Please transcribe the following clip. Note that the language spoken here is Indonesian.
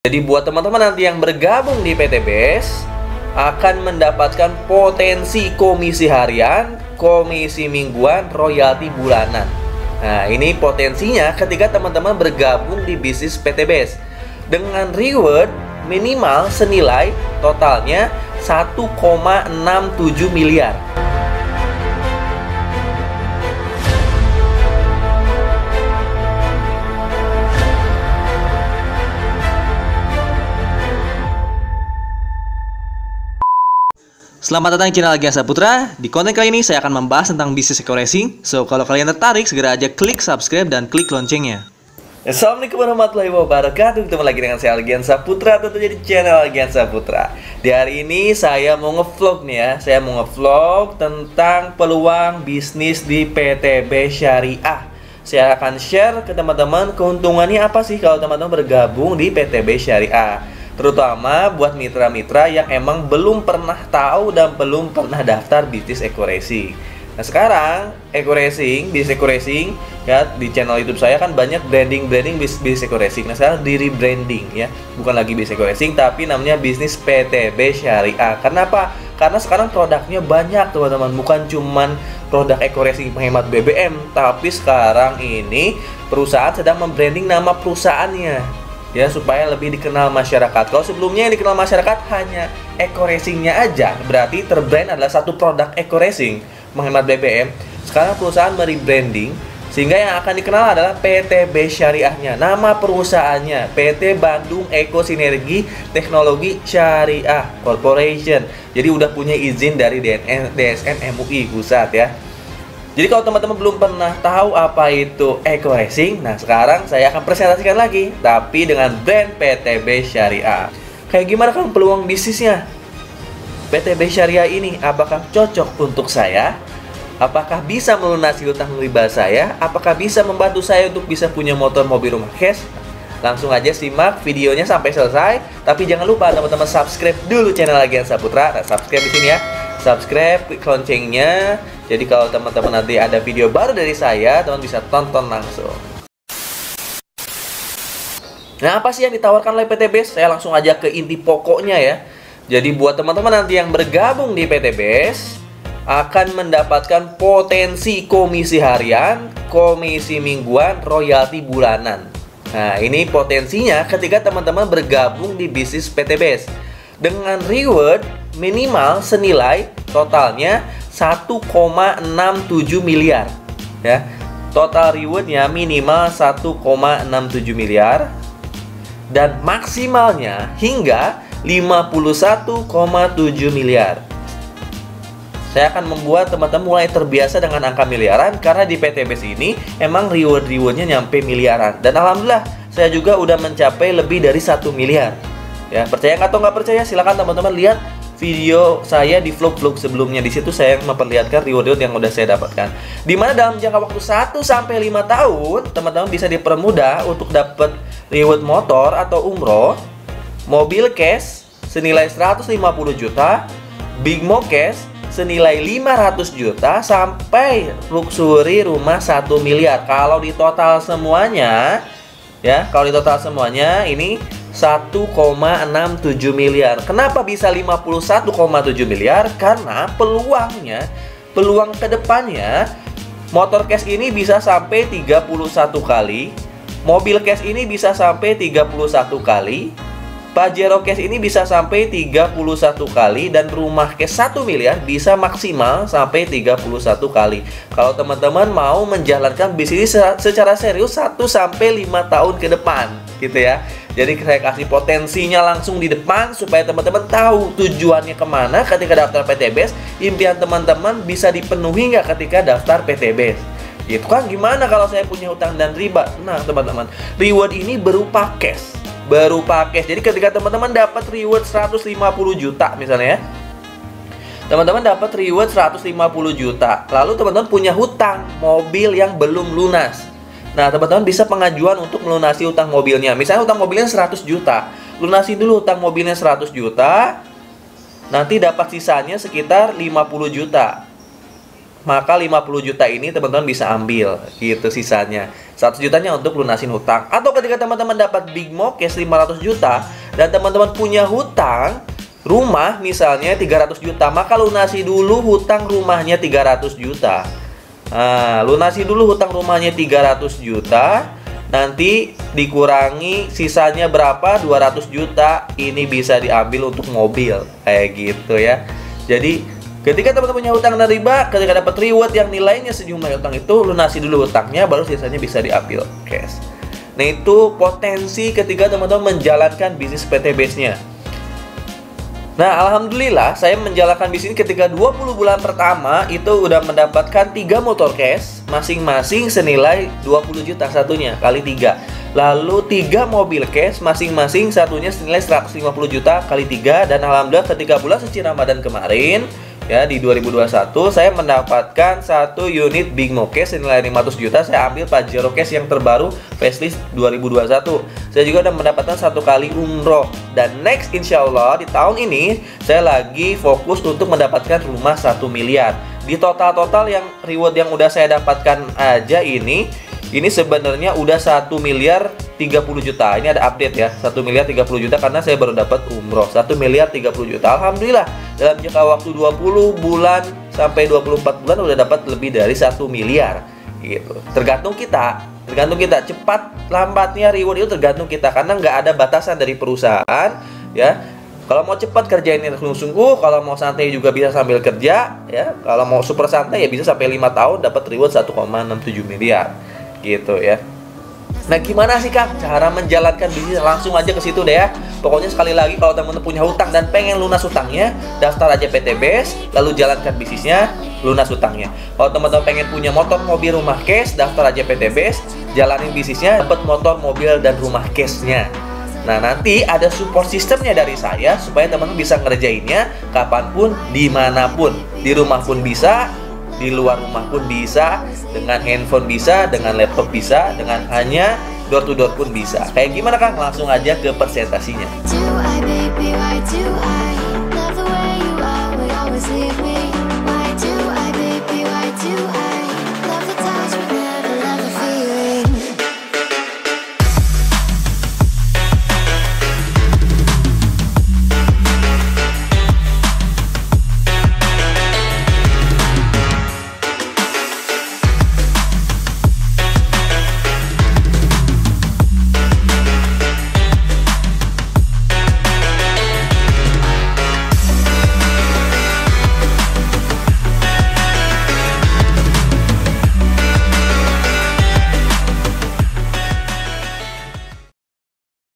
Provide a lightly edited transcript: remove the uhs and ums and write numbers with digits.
Jadi buat teman-teman nanti yang bergabung di PT BES akan mendapatkan potensi komisi harian, komisi mingguan, royalti bulanan. Nah, ini potensinya ketika teman-teman bergabung di bisnis PT BES dengan reward minimal senilai totalnya 1,67 miliar. Selamat datang di channel Gian Saputra. Di konten kali ini saya akan membahas tentang bisnis eco racing. So, kalau kalian tertarik, segera aja klik subscribe dan klik loncengnya. Assalamualaikum warahmatullahi wabarakatuh. Ketemu lagi dengan saya Gian Saputra, tentunya di channel Gian Saputra. Di hari ini saya mau ngevlog nih ya. Saya mau ngevlog tentang peluang bisnis di PT BES Syariah. Saya akan share ke teman-teman keuntungannya apa sih kalau teman-teman bergabung di PT BES Syariah. Terutama buat mitra-mitra yang emang belum pernah tahu dan belum pernah daftar bisnis eco racing. Nah sekarang bisnis eco racing ya, di channel YouTube saya kan banyak branding bisnis eco racing. Nah sekarang di rebranding ya, bukan lagi bisnis eco racing tapi namanya bisnis PT BES Syariah. Kenapa? Karena sekarang produknya banyak teman-teman, bukan cuman produk eco racing penghemat BBM, tapi sekarang ini perusahaan sedang membranding nama perusahaannya ya, supaya lebih dikenal masyarakat. Kalau sebelumnya yang dikenal masyarakat hanya eco racingnya aja, berarti terbrand adalah satu produk eco racing menghemat BBM. Sekarang perusahaan merebranding sehingga yang akan dikenal adalah PT BES Syariahnya. Nama perusahaannya PT Bandung Eco Sinergi Teknologi Syariah Corporation. Jadi udah punya izin dari DSN MUI pusat ya. Jadi kalau teman-teman belum pernah tahu apa itu eco racing, nah sekarang saya akan presentasikan lagi, tapi dengan brand PT BES Syariah. Kayak gimana kan peluang bisnisnya? PT BES Syariah ini apakah cocok untuk saya? Apakah bisa melunasi hutang riba saya? Apakah bisa membantu saya untuk bisa punya motor, mobil, rumah, cash? Langsung aja simak videonya sampai selesai. Tapi jangan lupa teman-teman subscribe dulu channel Gian Saputra. Nah, subscribe di sini ya. Subscribe, klik loncengnya. Jadi kalau teman-teman nanti ada video baru dari saya, teman bisa tonton langsung. Nah, apa sih yang ditawarkan oleh PT BES? Saya langsung aja ke inti pokoknya ya. Jadi buat teman-teman nanti yang bergabung di PT BES akan mendapatkan potensi komisi harian, komisi mingguan, royalti bulanan. Nah, ini potensinya ketika teman-teman bergabung di bisnis PT BES dengan reward minimal senilai totalnya 1,67 miliar ya. Total rewardnya minimal 1,67 miliar dan maksimalnya hingga 51,7 miliar. Saya akan membuat teman-teman mulai terbiasa dengan angka miliaran karena di PT BES ini emang rewardnya nyampe miliaran. Dan alhamdulillah saya juga udah mencapai lebih dari 1 miliar. Ya, percaya atau nggak percaya silakan teman-teman lihat video saya di vlog-vlog sebelumnya. Di situ saya memperlihatkan reward yang udah saya dapatkan. Dimana dalam jangka waktu 1 sampai 5 tahun teman-teman bisa dipermudah untuk dapat reward motor atau umroh, mobil cash senilai 150 juta, big mo cash senilai 500 juta sampai luxury rumah 1 miliar. Kalau di total semuanya ya, ini 1,67 miliar. Kenapa bisa 51,7 miliar? Karena peluang kedepannya motor cash ini bisa sampai 31 kali, mobil cash ini bisa sampai 31 kali, Pajero cash ini bisa sampai 31 kali, dan rumah cash 1 miliar bisa maksimal sampai 31 kali. Kalau teman-teman mau menjalankan bisnis secara serius 1 sampai 5 tahun ke depan gitu ya. Jadi saya kasih potensinya langsung di depan supaya teman-teman tahu tujuannya kemana ketika daftar PT BES. Impian teman-teman bisa dipenuhi nggak ketika daftar PT BES? Gitu kan, gimana kalau saya punya hutang dan riba? Nah teman-teman, reward ini berupa cash. Jadi ketika teman-teman dapat reward 150 juta misalnya ya, teman-teman dapat reward 150 juta, lalu teman-teman punya hutang mobil yang belum lunas. Nah teman-teman bisa pengajuan untuk melunasi hutang mobilnya. Misalnya hutang mobilnya 100 juta, lunasi dulu hutang mobilnya 100 juta, nanti dapat sisanya sekitar 50 juta. maka 50 juta ini teman-teman bisa ambil gitu sisanya. 100 jutanya untuk lunasin hutang. Atau ketika teman-teman dapat big mo cash 500 juta dan teman-teman punya hutang rumah misalnya 300 juta, maka lunasi dulu hutang rumahnya 300 juta. Nah, lunasi dulu hutang rumahnya 300 juta, nanti dikurangi sisanya berapa? 200 juta. Ini bisa diambil untuk mobil. Kayak gitu ya. Jadi ketika teman-teman punya hutang dan riba, ketika dapat reward yang nilainya sejumlah hutang itu, lunasi dulu hutangnya, baru sisanya bisa diambil cash. Nah, itu potensi ketika teman-teman menjalankan bisnis PT Base-nya. Nah, alhamdulillah saya menjalankan bisnis ketika 20 bulan pertama itu udah mendapatkan 3 motor cash, masing-masing senilai 20 juta satunya kali 3. Lalu 3 mobil cash, masing-masing satunya senilai 150 juta kali 3. Dan alhamdulillah ketika bulan suci Ramadan kemarin, ya di 2021, saya mendapatkan 1 unit Big Mo Cash senilai 500 juta. Saya ambil Pajero Cash yang terbaru facelift 2021. Saya juga udah mendapatkan 1 kali umroh. Dan next insya Allah di tahun ini saya lagi fokus untuk mendapatkan rumah 1 miliar. Di total yang reward yang udah saya dapatkan aja ini sebenarnya udah 1 miliar 30 juta. Ini ada update ya, 1 miliar 30 juta karena saya baru dapat umroh. 1 miliar 30 juta. Alhamdulillah dalam jangka waktu 20 bulan sampai 24 bulan udah dapat lebih dari 1 miliar gitu. Tergantung kita cepat lambatnya reward itu tergantung kita, karena nggak ada batasan dari perusahaan ya. Kalau mau cepat kerjain ini sungguh-sungguh, kalau mau santai juga bisa sambil kerja ya. Kalau mau super santai ya bisa sampai 5 tahun dapat reward 1,67 miliar gitu ya. Nah, gimana sih Kang cara menjalankan bisnis? Langsung aja ke situ deh ya. Pokoknya sekali lagi, kalau teman-teman punya hutang dan pengen lunas hutangnya, daftar aja PT Base, lalu jalankan bisnisnya, lunas hutangnya. Kalau teman-teman pengen punya motor, mobil, rumah cash, daftar aja PT Base, jalanin bisnisnya, dapat motor, mobil, dan rumah cashnya. Nah, nanti ada support sistemnya dari saya supaya teman-teman bisa ngerjainnya kapanpun, dimanapun. Di rumah pun bisa, di luar rumah pun bisa, dengan handphone bisa, dengan laptop bisa, dengan hanya door to door pun bisa. Kayak gimana Kang? Langsung aja ke presentasinya. Do I, baby, why do I?